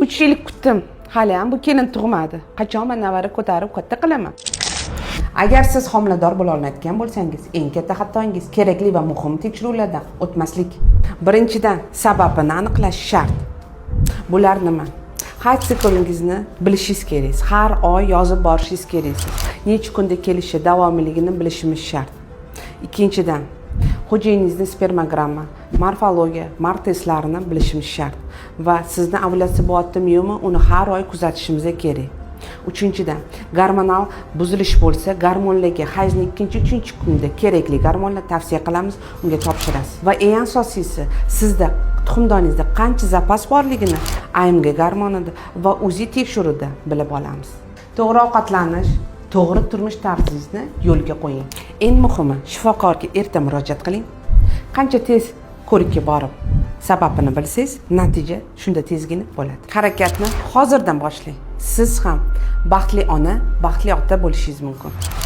3 yil kutdim. Hali ham bu kelin tug'madi. Qachon men navara ko'tarib katta qilaman. Agar siz homilador bo'la olmayotgan bo'lsangiz, eng katta xatongiz kerakli va muhim tekshiruvlardan o'tmaslik. Birinchidan, sababini aniqlash shart. Bular nima? Hayot siklingizni bilishingiz kerak. Har oy yozib borishingiz kerak. Necha kunda kelishi, davomiyligini bilishimiz shart. Ikkinchidan, xo'jayiningizning spermogramma, morfologiya, testlarini bilishimiz shart va sizni ovulyatsiya bo'lyaptimi yo'qmi, uni har oy kuzatishimiz kerak. Uchinchidan, gormonal buzilish bo'lsa, gormonlarga hayzning 2-3 kunda kerakli gormonlar tavsiya qilamiz, unga topshirasiz. Va eng asosiysi, sizda tuxumdoningizda qancha zapas borligini AMG gormonida va UZI tekshiruvida bilib olamiz. To'g'ri ovqatlanish, to'g'ri turmush tarzingizni yo'lga qo'ying. Eng muhimi, shifokorga erta murojaat qiling. Qancha tez ko'rikka borib, sababini bilsangiz, natija shunda tezgina bo'ladi. Harakatni hozirdan boshlang. Siz ham baxtli ona, baxtli ota bo'lishingiz mumkin.